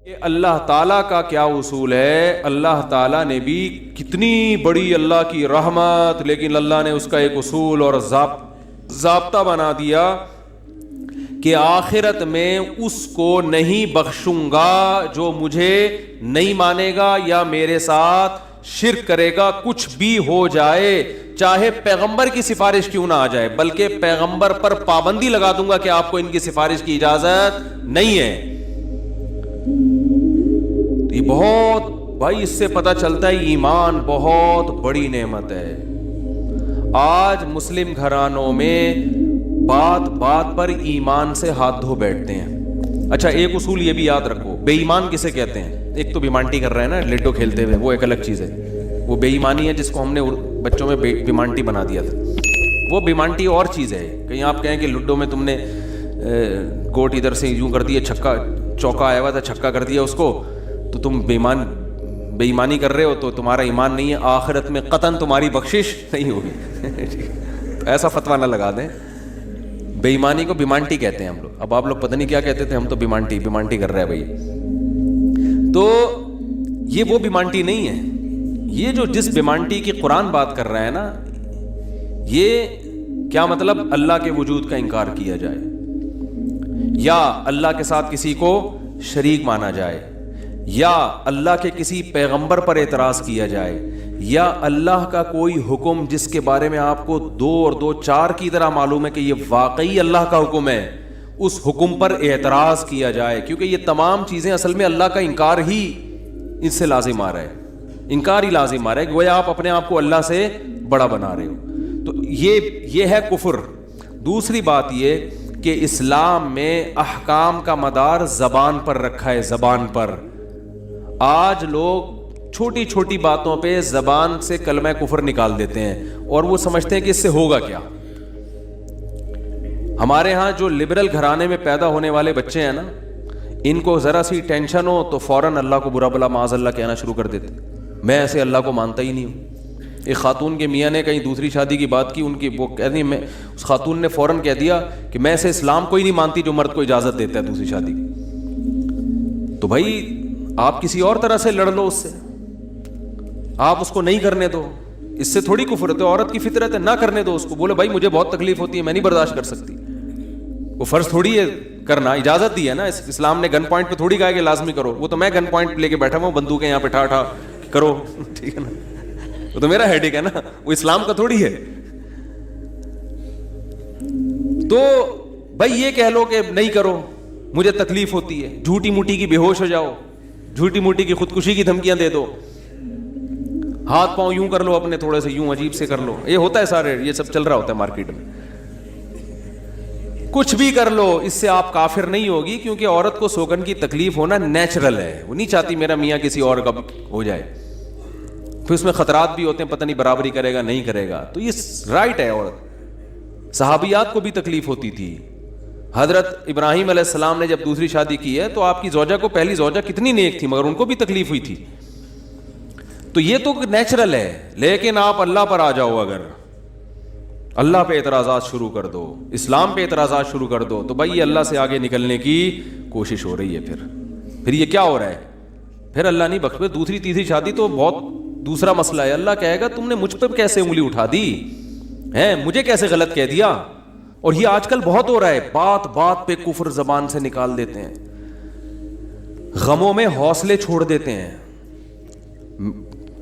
اللہ تعالیٰ کا کیا اصول ہے؟ اللہ تعالیٰ نے بھی کتنی بڑی اللہ کی رحمت، لیکن اللہ نے اس کا ایک اصول اور ضابطہ بنا دیا کہ آخرت میں اس کو نہیں بخشوں گا جو مجھے نہیں مانے گا یا میرے ساتھ شرک کرے گا، کچھ بھی ہو جائے، چاہے پیغمبر کی سفارش کیوں نہ آ جائے، بلکہ پیغمبر پر پابندی لگا دوں گا کہ آپ کو ان کی سفارش کی اجازت نہیں ہے۔ یہ بہت بھائی، اس سے پتہ چلتا ہے ایمان بہت بڑی نعمت ہے۔ آج مسلم گھرانوں میں بات بات پر ایمان سے ہاتھ دھو بیٹھتے ہیں۔ اچھا، ایک اصول یہ بھی یاد رکھو، بے ایمان کسے کہتے ہیں؟ ایک تو بیمانٹی کر رہے ہیں نا لڈو کھیلتے ہوئے، وہ ایک الگ چیز ہے، وہ بے ایمانی ہے جس کو ہم نے بچوں میں بیمانٹی بنا دیا تھا۔ وہ بیمانٹی اور چیز ہے، کہیں آپ کہیں کہ لڈو میں تم نے گوٹ ادھر سے یوں کر دیا، چھکا چوکا آیا ہوا تھا، چھکا کر دیا اس کو، تو تم بے ایمانی کر رہے ہو، تو تمہارا ایمان نہیں ہے، آخرت میں قطعاً تمہاری بخشش نہیں ہوگی۔ تو ایسا فتویٰ نہ لگا دیں، بے ایمانی کو بیمانٹی کہتے ہیں ہم لوگ۔ اب آپ لوگ پتہ نہیں کیا کہتے تھے، ہم تو بیمانٹی کر رہے ہیں بھائی۔ تو یہ وہ بیمانٹی نہیں ہے، یہ جو جس بیمانٹی کی قرآن بات کر رہا ہے نا، یہ کیا مطلب؟ اللہ کے وجود کا انکار کیا جائے، یا اللہ کے ساتھ کسی کو شریک مانا جائے، یا اللہ کے کسی پیغمبر پر اعتراض کیا جائے، یا اللہ کا کوئی حکم جس کے بارے میں آپ کو 2 اور 2 4 کی طرح معلوم ہے کہ یہ واقعی اللہ کا حکم ہے، اس حکم پر اعتراض کیا جائے، کیونکہ یہ تمام چیزیں اصل میں اللہ کا انکار ہی اس سے لازم آ رہا ہے، انکار ہی لازم آ رہا ہے، گویا آپ اپنے آپ کو اللہ سے بڑا بنا رہے ہو۔ تو یہ ہے کفر۔ دوسری بات یہ کہ اسلام میں احکام کا مدار زبان پر رکھا ہے، زبان پر۔ آج لوگ چھوٹی چھوٹی باتوں پہ زبان سے کلمہ کفر نکال دیتے ہیں اور وہ سمجھتے ہیں کہ اس سے ہوگا کیا۔ ہمارے ہاں جو لبرل گھرانے میں پیدا ہونے والے بچے ہیں نا، ان کو ذرا سی ٹینشن ہو تو فوراً اللہ کو برا بلا معاذ اللہ کہنا شروع کر دیتے۔ میں ایسے اللہ کو مانتا ہی نہیں ہوں۔ ایک خاتون کے میاں نے کہیں دوسری شادی کی بات کی، ان کی وہ کہہ دی، میں اس خاتون نے فوراً کہہ دیا کہ میں ایسے اسلام کو ہی نہیں مانتی جو مرد کو اجازت دیتا ہے دوسری شادی کی۔ تو بھائی آپ کسی اور طرح سے لڑ لو اس سے، آپ اس کو نہیں کرنے دو، اس سے تھوڑی کفر ہے، تو عورت کی فطرت ہے، نہ کرنے دو اس کو، بولے بھائی مجھے بہت تکلیف ہوتی ہے، میں نہیں برداشت کر سکتی۔ وہ فرض تھوڑی ہے کرنا، اجازت دی ہے نا، اسلام نے گن پوائنٹ پہ تھوڑی کہا کہ لازمی کرو، وہ تو میں گن پوائنٹ لے کے بیٹھا ہوں، بندوقیں یہاں پہ ٹھا کرو، ٹھیک ہے نا، وہ تو میرا ہیڈیک ہے نا، وہ اسلام کا تھوڑی ہے۔ تو بھائی یہ کہہ لو کہ نہیں کرو، مجھے تکلیف ہوتی ہے، جھوٹی موٹی کی بے ہوش ہو جاؤ، جھوٹی موٹی کی خودکشی کی دھمکیاں دے دو، ہاتھ پاؤں یوں کر لو اپنے، تھوڑے سے یوں عجیب سے کر لو، یہ ہوتا ہے سارے، یہ سب چل رہا ہوتا ہے مارکیٹ میں، کچھ بھی کر لو، اس سے آپ کافر نہیں ہوگی، کیونکہ عورت کو سوگن کی تکلیف ہونا نیچرل ہے، وہ نہیں چاہتی میرا میاں کسی اور کا ہو جائے، پھر اس میں خطرات بھی ہوتے ہیں، پتہ نہیں برابری کرے گا نہیں کرے گا، تو یہ رائٹ ہے عورت۔ صحابیات کو بھی تکلیف ہوتی تھی، حضرت ابراہیم علیہ السلام نے جب دوسری شادی کی ہے تو آپ کی زوجہ کو، پہلی زوجہ کتنی نیک تھی مگر ان کو بھی تکلیف ہوئی تھی، تو یہ تو نیچرل ہے۔ لیکن آپ اللہ پر آ جاؤ، اگر اللہ پہ اعتراضات شروع کر دو، اسلام پہ اعتراضات شروع کر دو، تو بھائی یہ اللہ سے آگے نکلنے کی کوشش ہو رہی ہے، پھر یہ کیا ہو رہا ہے، پھر اللہ نہیں بخشے۔ دوسری تیسری شادی تو بہت دوسرا مسئلہ ہے، اللہ کہے گا تم نے مجھ پہ کیسے انگلی اٹھا دی ہے، مجھے کیسے غلط کہہ دیا۔ اور یہ آج کل بہت ہو رہا ہے، بات بات پہ کفر زبان سے نکال دیتے ہیں، غموں میں حوصلے چھوڑ دیتے ہیں۔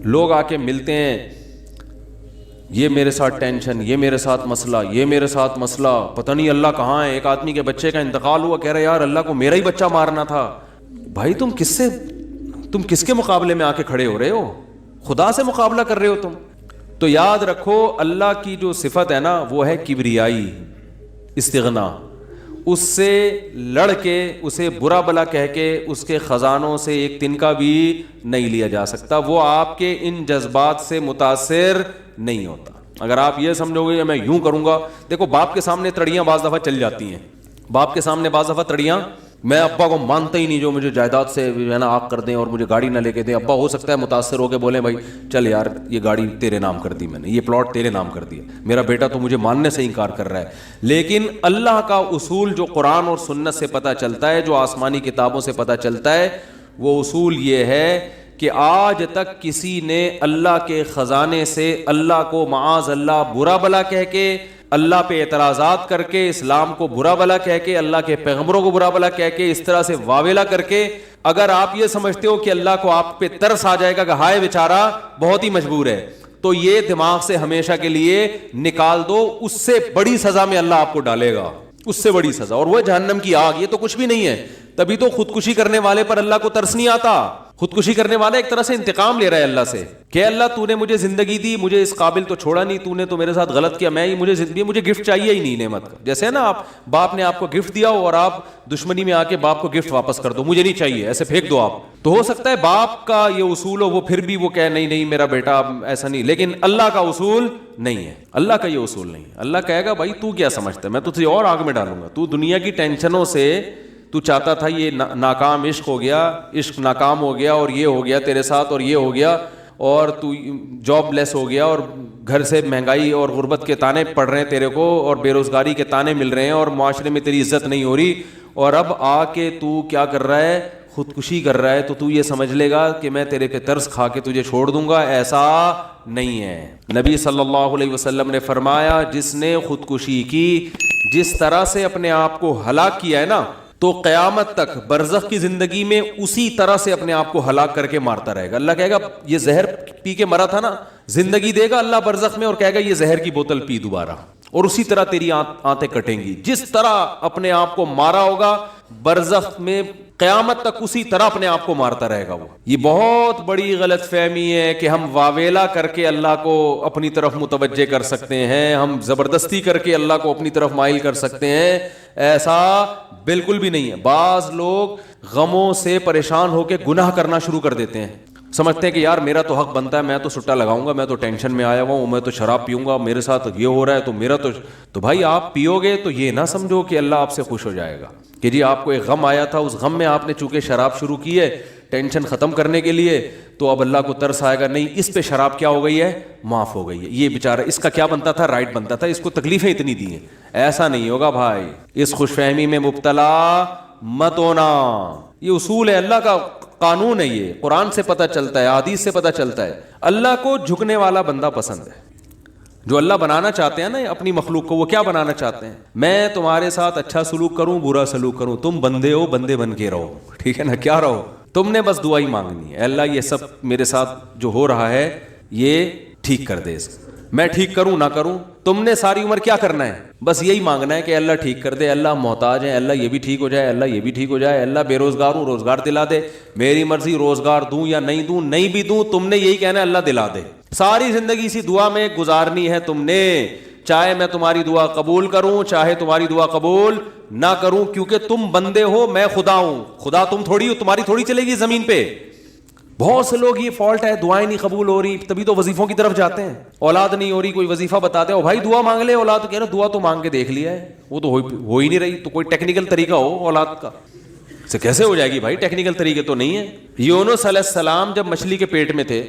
لوگ آ کے ملتے ہیں، یہ میرے ساتھ ٹینشن، یہ میرے ساتھ مسئلہ، یہ میرے ساتھ مسئلہ، پتہ نہیں اللہ کہاں ہے۔ ایک آدمی کے بچے کا انتقال ہوا، کہہ رہے یار اللہ کو میرا ہی بچہ مارنا تھا۔ بھائی تم کس کے مقابلے میں آ کے کھڑے ہو رہے ہو؟ خدا سے مقابلہ کر رہے ہو تم۔ تو یاد رکھو اللہ کی جو صفت ہے نا وہ ہے کبریائی، استغنا، اس سے لڑ کے، اسے برا بلا کہہ کے اس کے خزانوں سے ایک تنکا بھی نہیں لیا جا سکتا، وہ آپ کے ان جذبات سے متاثر نہیں ہوتا۔ اگر آپ یہ سمجھو گے میں یوں کروں گا، دیکھو باپ کے سامنے تڑیاں بعض دفعہ چل جاتی ہیں، باپ کے سامنے بعض دفعہ تڑیاں، میں ابا کو مانتا ہی نہیں جو مجھے جائیداد سے ہے نا آگ کر دیں اور مجھے گاڑی نہ لے کے دیں، ابا ہو سکتا ہے متاثر ہو کے بولیں بھائی چل یار یہ گاڑی تیرے نام کر دی میں نے، یہ پلاٹ تیرے نام کر دیا، میرا بیٹا تو مجھے ماننے سے انکار کر رہا ہے۔ لیکن اللہ کا اصول جو قرآن اور سنت سے پتہ چلتا ہے، جو آسمانی کتابوں سے پتہ چلتا ہے، وہ اصول یہ ہے کہ آج تک کسی نے اللہ کے خزانے سے اللہ کو معاذ اللہ برا بلا کہہ کے، اللہ پہ اعتراضات کر کے، اسلام کو برا بلا کہہ کے، اللہ کے پیغمبروں کو برا بلا کہہ کے، اس طرح سے واویلا کر کے، اگر آپ یہ سمجھتے ہو کہ اللہ کو آپ پہ ترس آ جائے گا کہ ہائے بیچارہ بہت ہی مجبور ہے، تو یہ دماغ سے ہمیشہ کے لیے نکال دو. اس سے بڑی سزا میں اللہ آپ کو ڈالے گا، اس سے بڑی سزا، اور وہ جہنم کی آگ. یہ تو کچھ بھی نہیں ہے. تبھی تو خودکشی کرنے والے پر اللہ کو ترس نہیں آتا. خودکشی کرنے والا ایک طرح سے انتقام لے رہا ہے اللہ سے کہ اللہ تو نے مجھے زندگی دی، مجھے اس قابل تو چھوڑا نہیں، تو نے تو میرے ساتھ غلط کیا، میں مجھے زندگی، مجھے گفٹ چاہیے ہی نہیں نعمت کا. جیسے نا آپ باپ نے آپ کو گفٹ دیا ہو اور آپ دشمنی میں آ کے باپ کو گفٹ واپس کر دو، مجھے نہیں چاہیے، ایسے پھینک دو آپ. تو ہو سکتا ہے باپ کا یہ اصول ہو، وہ پھر بھی وہ کہے نہیں نہیں میرا بیٹا ایسا نہیں، لیکن اللہ کا اصول نہیں ہے. اللہ کا یہ اصول نہیں ہے. اللہ کہے گا بھائی تو کیا سمجھتا ہے، میں تجھے اور آگ میں ڈالوں گا. تو دنیا کی ٹینشنوں سے تو چاہتا تھا یہ ناکام عشق ہو گیا، عشق ناکام ہو گیا، اور یہ ہو گیا تیرے ساتھ، اور یہ ہو گیا، اور تو جاب لیس ہو گیا، اور گھر سے مہنگائی اور غربت کے تانے پڑ رہے ہیں تیرے کو، اور بے روزگاری کے تانے مل رہے ہیں، اور معاشرے میں تیری عزت نہیں ہو رہی، اور اب آ کے تو کیا کر رہا ہے، خودکشی کر رہا ہے. تو یہ سمجھ لے گا کہ میں تیرے پہ ترس کھا کے تجھے چھوڑ دوں گا. ایسا نہیں ہے. نبی صلی اللہ علیہ وسلم نے فرمایا جس نے خودکشی کی، جس طرح سے اپنے آپ کو ہلاک کیا ہے نا، تو قیامت تک برزخ کی زندگی میں اسی طرح سے اپنے آپ کو ہلاک کر کے مارتا رہے گا. اللہ کہے گا یہ زہر پی کے مرا تھا نا، زندگی دے گا اللہ برزخ میں اور کہے گا یہ زہر کی بوتل پی دوبارہ، اور اسی طرح تیری آنتیں کٹیں گی. جس طرح اپنے آپ کو مارا ہوگا برزخ میں، قیامت تک اسی طرح اپنے آپ کو مارتا رہے گا وہ. یہ بہت بڑی غلط فہمی ہے کہ ہم واویلا کر کے اللہ کو اپنی طرف متوجہ کر سکتے ہیں، ہم زبردستی کر کے اللہ کو اپنی طرف مائل کر سکتے ہیں. ایسا بالکل بھی نہیں ہے. بعض لوگ غموں سے پریشان ہو کے گناہ کرنا شروع کر دیتے ہیں، سمجھتے ہیں کہ یار میرا تو حق بنتا ہے، میں تو سٹا لگاؤں گا، میں تو ٹینشن میں آیا ہوا ہوں، میں تو شراب پیوں گا، میرے ساتھ یہ ہو رہا ہے تو میرا تو بھائی آپ پیو گے تو یہ نہ سمجھو کہ اللہ آپ سے خوش ہو جائے گا کہ جی آپ کو ایک غم آیا تھا، اس غم میں آپ نے چونکہ شراب شروع کی ہے ٹینشن ختم کرنے کے لیے، تو اب اللہ کو ترس آئے گا، نہیں اس پہ شراب کیا ہو گئی ہے، معاف ہو گئی ہے، یہ بیچارہ اس کا کیا بنتا تھا، رائٹ بنتا تھا، اس کو تکلیفیں اتنی دی ہیں. ایسا نہیں ہوگا بھائی. اس خوش فہمی میں مبتلا مت ہونا. یہ اصول ہے، اللہ کا قانون ہے. یہ قرآن سے پتہ چلتا ہے، حدیث سے پتہ چلتا ہے. اللہ کو جھکنے والا بندہ پسند ہے. جو اللہ بنانا چاہتے ہیں نا اپنی مخلوق کو، وہ کیا بنانا چاہتے ہیں، میں تمہارے ساتھ اچھا سلوک کروں برا سلوک کروں، تم بندے ہو، بندے بن کے رہو، ٹھیک ہے نا، کیا رہو، تم نے بس دعا ہی مانگنی ہے، اللہ یہ سب میرے ساتھ جو ہو رہا ہے یہ ٹھیک کر دے، میں ٹھیک کروں نہ کروں، تم نے ساری عمر کیا کرنا ہے، بس یہی مانگنا ہے کہ اللہ ٹھیک کر دے، اللہ محتاج ہے، اللہ یہ بھی ٹھیک ہو جائے، اللہ یہ بھی ٹھیک ہو جائے، اللہ بے روزگار ہوں روزگار دلا دے، میری مرضی روزگار دوں یا نہیں دوں، نہیں بھی دوں تم نے یہی کہنا ہے اللہ دلا دے. ساری زندگی اسی دعا میں گزارنی ہے تم نے، چاہے میں تمہاری دعا قبول کروں چاہے تمہاری دعا قبول نہ کروں، کیونکہ تم بندے ہو، میں خدا ہوں، خدا تم تھوڑی ہو، تمہاری تھوڑی چلے گی زمین پہ. بہت سے لوگ یہ فالٹ ہے، دعائیں نہیں قبول ہو رہی، تبھی تو وظیفوں کی طرف جاتے ہیں. اولاد نہیں ہو رہی، کوئی وظیفہ بتاتے ہو بھائی دعا مانگ لے اولاد، کہہ رہے دعا تو مانگ کے دیکھ لیا ہے وہ تو ہو ہی نہیں رہی، تو کوئی ٹیکنیکل طریقہ ہو اولاد کا، سے کیسے ہو جائے گی بھائی، ٹیکنیکل طریقے تو نہیں ہے. یونس علیہ السلام جب مچھلی کے پیٹ میں تھے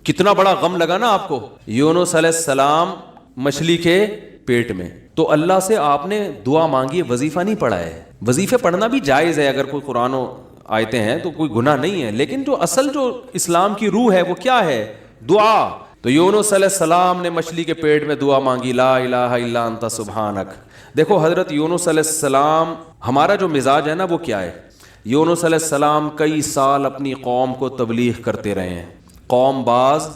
کتنا بڑا غم لگا نا آپ کو، یونس علیہ السلام مچھلی کے پیٹ میں، تو اللہ سے آپ نے دعا مانگی، وظیفہ نہیں پڑھا ہے. وظیفے پڑھنا بھی جائز ہے اگر کوئی قرآن و آیتیں ہیں تو کوئی گناہ نہیں ہے، لیکن جو اصل جو اسلام کی روح ہے وہ کیا ہے، دعا. تو یونس علیہ السلام نے مچھلی کے پیٹ میں دعا مانگی، لا الہ الا انت سبحانک. دیکھو حضرت یونس علیہ السلام، ہمارا جو مزاج ہے نا وہ کیا ہے، یونس علیہ السلام کئی سال اپنی قوم کو تبلیغ کرتے رہے ہیں، قوم باز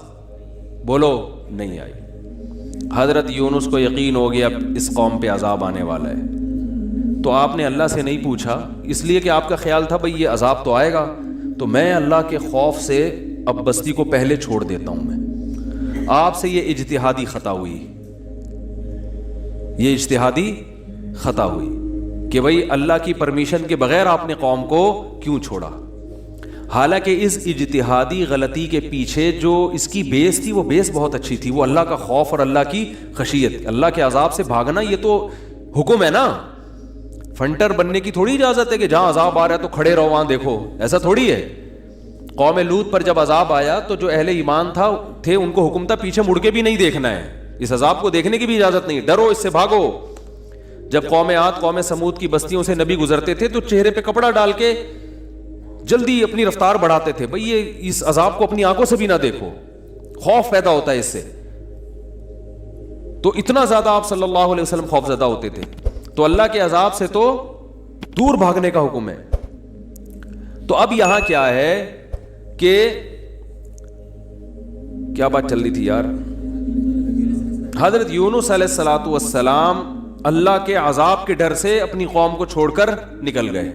بولو نہیں آئی. حضرت یونس کو یقین ہو گیا اس قوم پہ عذاب آنے والا ہے، تو آپ نے اللہ سے نہیں پوچھا، اس لیے کہ آپ کا خیال تھا بھئی یہ عذاب تو آئے گا، تو میں اللہ کے خوف سے اب بستی کو پہلے چھوڑ دیتا ہوں. میں آپ سے یہ اجتہادی خطا ہوئی، یہ اجتہادی خطا ہوئی کہ بھئی اللہ کی پرمیشن کے بغیر آپ نے قوم کو کیوں چھوڑا. حالانکہ اس اجتہادی غلطی کے پیچھے جو اس کی بیس تھی وہ بیس بہت اچھی تھی، وہ اللہ کا خوف اور اللہ کی خشیت، اللہ کے عذاب سے بھاگنا یہ تو حکم ہے نا. فنٹر بننے کی تھوڑی اجازت ہے کہ جہاں عذاب آ رہا ہے تو کھڑے رہو وہاں دیکھو، ایسا تھوڑی ہے. قوم لوط پر جب عذاب آیا تو جو اہل ایمان تھے ان کو حکم تھا پیچھے مڑ کے بھی نہیں دیکھنا ہے، اس عذاب کو دیکھنے کی بھی اجازت نہیں، ڈرو اس سے بھاگو. جب قوم عاد قوم سمود کی بستیوں سے نبی گزرتے تھے تو چہرے پہ کپڑا ڈال کے جلدی اپنی رفتار بڑھاتے تھے. بھئی یہ اس عذاب کو اپنی آنکھوں سے بھی نہ دیکھو, خوف پیدا ہوتا ہے اس سے. تو اتنا زیادہ آپ صلی اللہ علیہ وسلم خوف زدہ ہوتے تھے. تو اللہ کے عذاب سے تو دور بھاگنے کا حکم ہے. تو اب یہاں کیا ہے کہ کیا بات چل رہی تھی یار, حضرت یونس علیہ الصلوۃ والسلام اللہ کے عذاب کے ڈر سے اپنی قوم کو چھوڑ کر نکل گئے.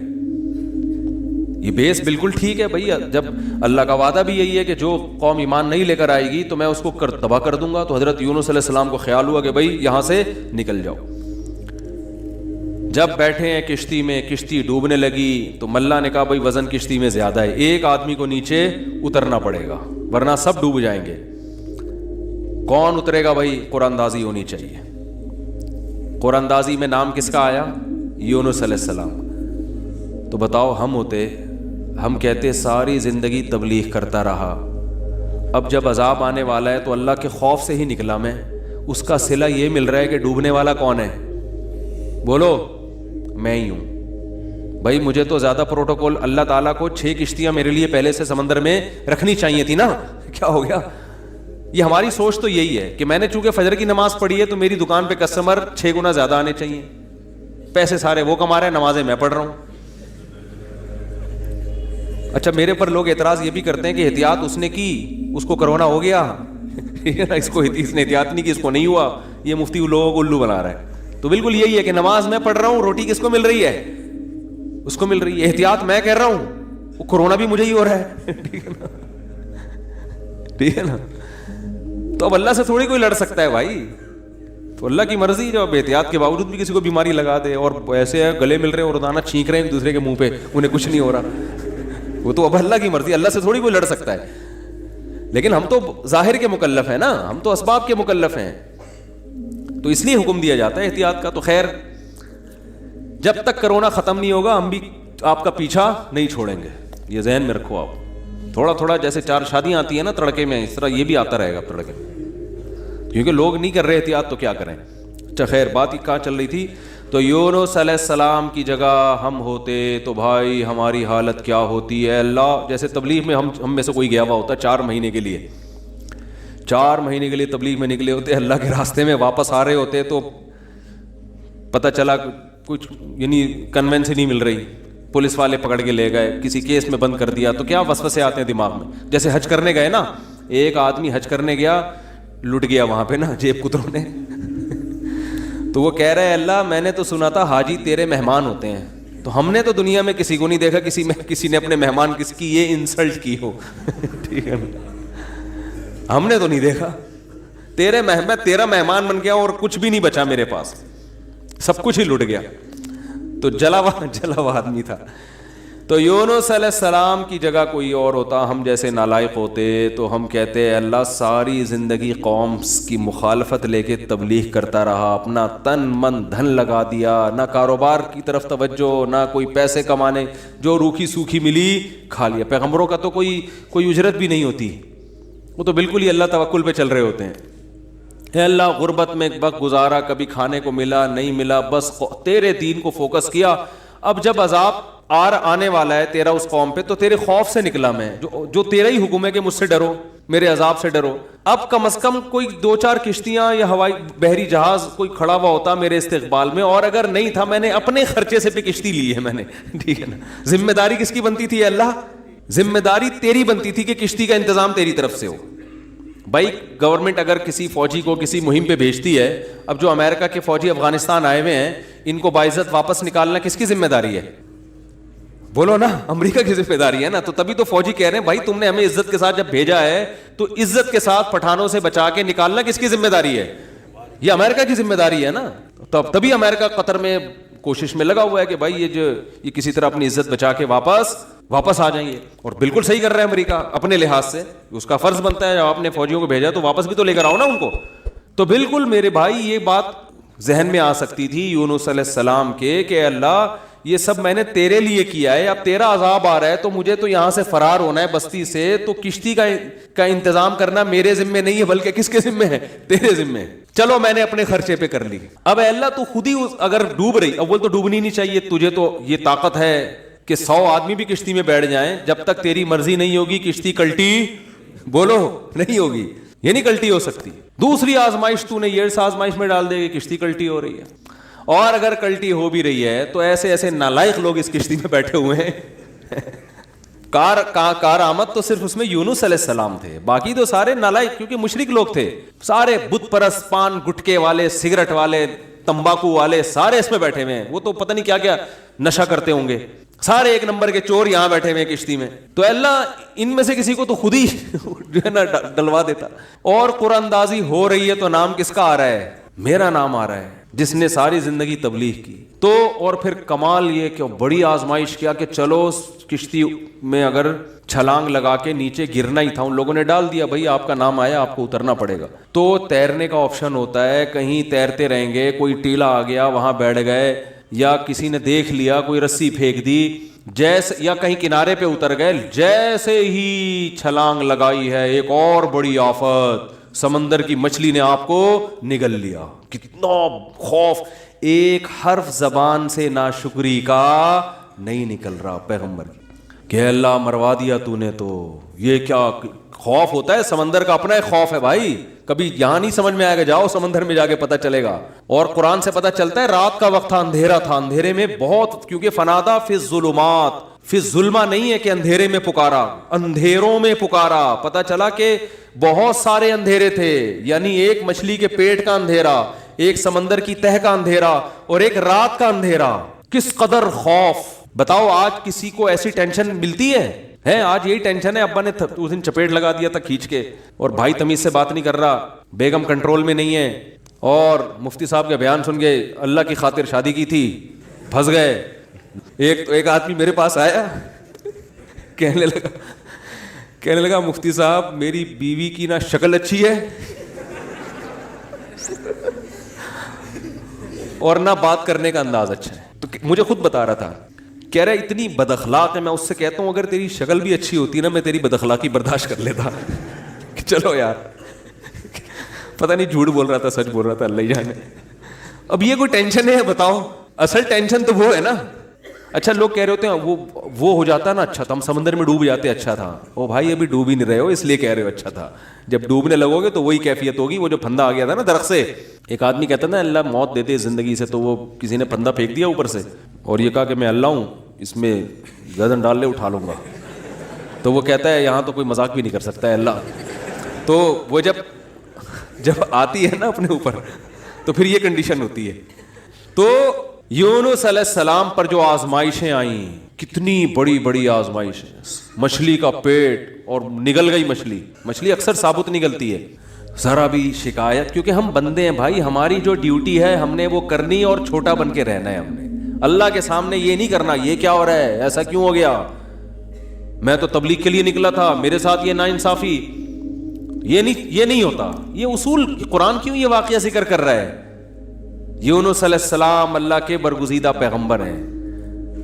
یہ بیس بالکل ٹھیک ہے بھائی, جب اللہ کا وعدہ بھی یہی ہے کہ جو قوم ایمان نہیں لے کر آئے گی تو میں اس کو تباہ کر دوں گا. تو حضرت یونس علیہ السلام کو خیال ہوا کہ بھائی یہاں سے نکل جاؤ. جب بیٹھے ہیں کشتی میں, کشتی ڈوبنے لگی تو ملا نے کہا بھائی وزن کشتی میں زیادہ ہے, ایک آدمی کو نیچے اترنا پڑے گا ورنہ سب ڈوب جائیں گے. کون اترے گا بھائی؟ قرآن اندازی ہونی چاہیے. قرآن اندازی میں نام کس کا آیا؟ یونس علیہ السلام. تو بتاؤ ہم ہوتے, ہم کہتے ساری زندگی تبلیغ کرتا رہا, اب جب عذاب آنے والا ہے تو اللہ کے خوف سے ہی نکلا میں, اس کا صلہ یہ مل رہا ہے کہ ڈوبنے والا کون ہے؟ بولو, میں ہی ہوں. بھائی مجھے تو زیادہ پروٹوکول, اللہ تعالیٰ کو 6 کشتیاں میرے لیے پہلے سے سمندر میں رکھنی چاہیے تھی نا. کیا ہو گیا؟ یہ ہماری سوچ تو یہی ہے کہ میں نے چونکہ فجر کی نماز پڑھی ہے تو میری دکان پہ کسٹمر 6 گنا زیادہ آنے چاہیے. پیسے سارے وہ کما رہے ہیں, نمازیں میں پڑھ رہا ہوں. اچھا میرے پر لوگ اعتراض یہ بھی کرتے ہیں کہ احتیاط اس نے کی, اس کو کرونا ہو گیا, اس نے احتیاط نہیں کی, اس کو نہیں ہوا, یہ مفتی لوگوں کو الو بنا رہا ہے. تو بالکل یہی ہے کہ نماز میں پڑھ رہا ہوں, روٹی کس کو مل رہی ہے؟ اس کو مل رہی ہے. احتیاط میں کہہ رہا ہوں, وہ کورونا بھی مجھے ہی ہو رہا ہے. ٹھیک ہے نا. تو اب اللہ سے تھوڑی کوئی لڑ سکتا ہے بھائی. تو اللہ کی مرضی, جو اب احتیاط کے باوجود بھی کسی کو بیماری لگا دے, اور ایسے گلے مل رہے ہیں اور روزانہ چھینک رہے ہیں ایک دوسرے کے منہ پہ, انہیں کچھ نہیں ہو رہا, وہ تو اب اللہ کی مرضی. اللہ سے تھوڑی کوئی لڑ سکتا ہے. لیکن ہم تو ظاہر کے مکلف ہیں نا, ہم تو اسباب کے مکلف ہیں, تو اس لیے حکم دیا جاتا ہے احتیاط کا. تو خیر جب تک کرونا ختم نہیں ہوگا ہم بھی آپ کا پیچھا نہیں چھوڑیں گے, یہ ذہن میں رکھو آپ. تھوڑا تھوڑا جیسے 4 شادیاں آتی ہیں نا تڑکے میں, اس طرح یہ بھی آتا رہے گا تڑکے, کیونکہ لوگ نہیں کر رہے احتیاط تو کیا کریں. اچھا خیر, بات کہاں چل رہی تھی؟ تو یونس علیہ السلام کی جگہ ہم ہوتے تو بھائی ہماری حالت کیا ہوتی ہے. اللہ جیسے تبلیغ میں ہم میں سے کوئی گیا ہوا ہوتا 4 مہینے کے لیے, 4 مہینے کے لیے تبلیغ میں نکلے ہوتے, اللہ کے راستے میں واپس آ رہے ہوتے تو پتہ چلا کچھ یعنی کنوینس ہی نہیں مل رہی, پولیس والے پکڑ کے لے گئے, کسی کیس میں بند کر دیا, تو کیا وسوسے آتے ہیں دماغ میں. جیسے حج کرنے گئے نا, ایک آدمی حج کرنے گیا, لٹ گیا وہاں پہ نا جیب کتروں نے. تو وہ کہہ رہے ہیں اللہ میں نے تو سنا تھا حاجی تیرے مہمان ہوتے ہیں, تو ہم نے تو دنیا میں کسی کو نہیں دیکھا کسی نے اپنے مہمان کس کی یہ انسلٹ کی ہو. ٹھیک ہے, ہم نے تو نہیں دیکھا. میں تیرا مہمان بن گیا اور کچھ بھی نہیں بچا میرے پاس, سب کچھ ہی لٹ گیا. تو جلا ہوا آدمی تھا. تو یونس علیہ السلام کی جگہ کوئی اور ہوتا, ہم جیسے نالائق ہوتے, تو ہم کہتے اللہ ساری زندگی قوم کی مخالفت لے کے تبلیغ کرتا رہا, اپنا تن من دھن لگا دیا, نہ کاروبار کی طرف توجہ, نہ کوئی پیسے کمانے, جو روکھی سوکھی ملی کھا لیا. پیغمبروں کا تو کوئی اجرت بھی نہیں ہوتی, وہ تو بالکل ہی اللہ توکل پہ چل رہے ہوتے ہیں. اے اللہ غربت میں وقت گزارا, کبھی کھانے کو ملا نہیں ملا, بس تیرے دین کو فوکس کیا. اب جب عذاب آنے والا ہے تیرا اس قوم پہ, تو تیرے خوف سے نکلا میں, جو تیرا ہی حکم ہے کہ مجھ سے ڈرو, میرے عذاب سے ڈرو. اب کم از کم کوئی 2-4 کشتیاں یا ہوائی بحری جہاز کوئی کھڑا ہوا ہوتا میرے استقبال میں, اور اگر نہیں تھا میں نے اپنے خرچے سے پہ کشتی لی ہے میں نے. ٹھیک ہے نا. ذمہ داری کس کی بنتی تھی اللہ؟ ذمہ داری تیری بنتی تھی کہ کشتی کا انتظام تیری طرف سے ہو. بھائی گورنمنٹ اگر کسی فوجی کو کسی مہم پہ بھیجتی ہے, اب جو امریکہ کے فوجی افغانستان آئے ہوئے ہیں ان کو باعزت واپس نکالنا کس کی ذمہ داری ہے؟ بولو نا, امریکہ کی ذمہ داری ہے نا. تو تبھی تو فوجی کہہ رہے ہیں بھائی تم نے ہمیں عزت کے ساتھ جب بھیجا ہے تو عزت کے ساتھ پٹھانوں سے بچا کے نکالنا کس کی ذمہ داری ہے؟ یہ امریکہ کی ذمہ داری ہے نا. تبھی امریکہ قطر میں کوشش میں لگا ہوا ہے کہ بھائی یہ کسی طرح اپنی عزت بچا کے واپس آ جائیں گے. اور بالکل صحیح کر رہا ہے امریکہ اپنے لحاظ سے, اس کا فرض بنتا ہے جب آپ نے فوجیوں کو بھیجا تو واپس بھی تو لے کر آؤ نا ان کو. تو بالکل میرے بھائی یہ بات ذہن میں آ سکتی تھی یونس علیہ السلام کے کہ اللہ یہ سب میں نے تیرے لیے کیا ہے, اب تیرا عذاب آ رہا ہے تو مجھے تو یہاں سے فرار ہونا ہے بستی سے, تو کشتی کا انتظام کرنا میرے ذمے نہیں ہے بلکہ کس کے ذمے ہے؟ تیرے ذمے. چلو میں نے اپنے خرچے پہ کر لی. اب اے اللہ تو خود ہی اگر ڈوب رہی, اول تو ڈوبنی نہیں چاہیے, تجھے تو یہ طاقت ہے کہ 100 آدمی بھی کشتی میں بیٹھ جائیں, جب تک تیری مرضی نہیں ہوگی کشتی کلٹی بولو نہیں ہوگی, یہ نہیں کلٹی ہو سکتی. دوسری آزمائش تو نے یہ اس آزمائش میں ڈال دے گی, کشتی کلٹی ہو رہی ہے. اور اگر کلٹی ہو بھی رہی ہے تو ایسے ایسے نالائق لوگ اس کشتی میں بیٹھے ہوئے ہیں. کار آمد تو صرف اس میں یونس علیہ السلام تھے, باقی تو سارے نالائق, کیونکہ مشرک لوگ تھے سارے, بت پرست, پان گٹکے والے, سگریٹ والے, تمباکو والے, سارے اس میں بیٹھے ہوئے ہیں. وہ تو پتہ نہیں کیا کیا نشہ کرتے ہوں گے, سارے ایک نمبر کے چور یہاں بیٹھے ہوئے ہیں کشتی میں. تو اللہ ان میں سے کسی کو تو خود ہی جو ہے نا ڈلوا دیتا. اور قرآن اندازی ہو رہی ہے تو نام کس کا آ رہا ہے؟ میرا نام آ رہا ہے, جس نے ساری زندگی تبلیغ کی. تو اور پھر کمال یہ کہ بڑی آزمائش کیا کہ چلو کشتی میں اگر چھلانگ لگا کے نیچے گرنا ہی تھا, ان لوگوں نے ڈال دیا بھائی آپ کا نام آیا آپ کو اترنا پڑے گا. تو تیرنے کا آپشن ہوتا ہے, کہیں تیرتے رہیں گے, کوئی ٹیلا آ گیا وہاں بیٹھ گئے, یا کسی نے دیکھ لیا کوئی رسی پھینک دی جیسے, یا کہیں کنارے پہ اتر گئے. جیسے ہی چھلانگ لگائی ہے ایک اور بڑی آفت, سمندر کی مچھلی نے آپ کو نگل لیا. کتنا خوف, ایک حرف زبان سے ناشکری کا نہیں نکل رہا پیغمبر کی کہ اللہ مروا دیا تو نے. تو یہ کیا خوف ہوتا ہے, سمندر کا اپنا ایک خوف ہے بھائی, کبھی یہاں نہیں سمجھ میں آئے گا, جاؤ سمندر میں جا کے پتہ چلے گا. اور قرآن سے پتہ چلتا ہے رات کا وقت تھا, اندھیرا تھا, اندھیرے میں بہت, کیونکہ فنادا فی الظلمات, فی الظلمہ نہیں ہے کہ اندھیرے میں پکارا, اندھیروں میں پکارا. پتہ چلا کہ بہت سارے اندھیرے تھے, یعنی ایک مچھلی کے پیٹ کا اندھیرا, ایک سمندر کی تہ کا اندھیرا, اور ایک رات کا اندھیرا. کس قدر خوف. بتاؤ آج کسی کو ایسی ٹینشن ملتی ہے؟ آج یہی ٹینشن ہے, ابا نے اس دن چپیٹ لگا دیا تھا کھینچ کے, اور بھائی تمیز سے بات نہیں کر رہا, بیگم کنٹرول میں نہیں ہے, اور مفتی صاحب کا بیان سن کے اللہ کی خاطر شادی کی تھی, پھنس گئے. ایک آدمی میرے پاس آیا, کہنے لگا مفتی صاحب میری بیوی کی نہ شکل اچھی ہے اور نہ بات کرنے کا انداز اچھا ہے. تو مجھے خود بتا رہا تھا, کہہ رہا اتنی بد اخلاق ہے. میں اس سے کہتا ہوں اگر تیری شکل بھی اچھی ہوتی نا میں تیری بد اخلاقی برداشت کر لیتا. چلو یار, پتہ نہیں جھوٹ بول رہا تھا سچ بول رہا تھا, اللہ ہی جانے. اب یہ کوئی ٹینشن ہے بتاؤ؟ اصل ٹینشن تو وہ ہے نا. اچھا لوگ کہہ رہے ہوتے ہیں وہ ہو جاتا نا اچھا تھا, ہم سمندر میں ڈوب جاتے اچھا تھا. او بھائی ابھی ڈوب ہی نہیں رہے ہو اس لیے کہہ رہے ہو اچھا تھا, جب ڈوبنے لگو گے تو وہی کیفیت ہوگی. وہ جو پھندا آ گیا تھا نا درخت سے, ایک آدمی کہتا نا اللہ موت دیتے زندگی سے, تو وہ کسی نے پھندا پھینک دیا اوپر سے اور یہ کہا کہ میں اللہ ہوں, اس میں گردن ڈال لے اٹھا لوں گا. تو وہ کہتا ہے یہاں تو کوئی مذاق بھی نہیں کر سکتا ہے اللہ. تو وہ جب آتی ہے نا اپنے اوپر تو پھر یہ کنڈیشن ہوتی ہے. تو یونس علیہ السلام پر جو آزمائشیں آئیں, کتنی بڑی بڑی آزمائشیں, مچھلی کا پیٹ اور نگل گئی مچھلی اکثر ثابت نگلتی ہے. ذرا بھی شکایت, کیونکہ ہم بندے ہیں بھائی, ہماری جو ڈیوٹی ہے ہم نے وہ کرنی اور چھوٹا بن کے رہنا ہے. ہم نے اللہ کے سامنے یہ نہیں کرنا یہ کیا ہو رہا ہے, ایسا کیوں ہو گیا, میں تو تبلیغ کے لیے نکلا تھا, میرے ساتھ یہ ناانصافی, یہ نہیں ہوتا. یہ اصول قرآن کیوں یہ واقعہ ذکر کر رہا ہے؟ یونس علیہ السلام اللہ کے برگزیدہ پیغمبر ہیں.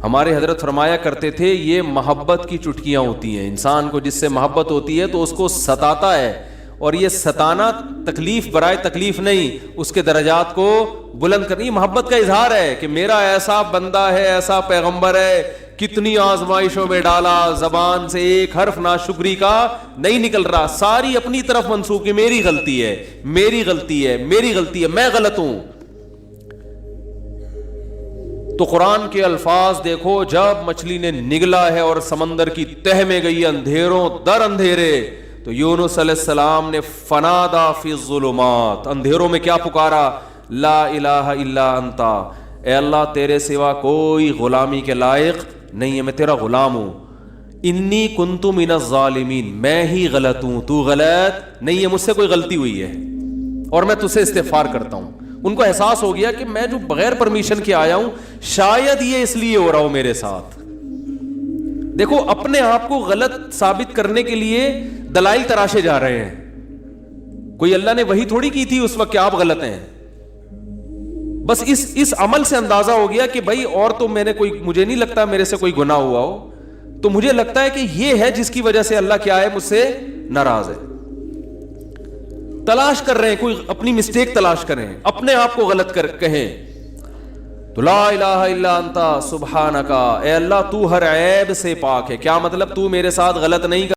ہمارے حضرت فرمایا کرتے تھے یہ محبت کی چٹکیاں ہوتی ہیں. انسان کو جس سے محبت ہوتی ہے تو اس کو ستاتا ہے, اور یہ ستانا تکلیف برائے تکلیف نہیں, اس کے درجات کو بلند کرنی محبت کا اظہار ہے کہ میرا ایسا بندہ ہے, ایسا پیغمبر ہے, کتنی آزمائشوں میں ڈالا, زبان سے ایک حرف ناشکری کا نہیں نکل رہا, ساری اپنی طرف منسوخ کہ میری غلطی ہے, میں غلط ہوں. تو قرآن کے الفاظ دیکھو, جب مچھلی نے نگلا ہے اور سمندر کی تہ میں گئی اندھیروں در اندھیرے, تو یونس علیہ السلام نے فنادا فی الظلمات, اندھیروں میں کیا پکارا, لا الہ الا انتا, اے اللہ تیرے سوا کوئی غلامی کے لائق نہیں ہے, میں تیرا غلام ہوں. انی کنت من الظالمین, میں ہی غلط ہوں, تو غلط نہیں ہے, مجھ سے کوئی غلطی ہوئی ہے اور میں تجھ سے استغفار کرتا ہوں. ان کو احساس ہو گیا کہ میں جو بغیر پرمیشن کے آیا ہوں شاید یہ اس لیے ہو رہا ہو میرے ساتھ. دیکھو اپنے آپ کو غلط ثابت کرنے کے لیے دلائل تراشے جا رہے ہیں. کوئی اللہ نے وہی تھوڑی کی تھی اس وقت کہ آپ غلط ہیں. بس اس عمل سے اندازہ ہو گیا کہ بھائی اور تو مجھے نہیں لگتا میرے سے کوئی گناہ ہوا ہو, تو مجھے لگتا ہے کہ یہ ہے جس کی وجہ سے اللہ کیا ہے, مجھ سے ناراض ہے. تلاش کر رہے ہیں, کوئی اپنی مسٹیک تلاش کریں, اپنے آپ کو غلط کہیں. تو لا الہ الا انت سبحانک، اے اللہ تو ہر عیب سے پاک ہے. کیا مطلب؟ تو میرے ساتھ غلط نہیں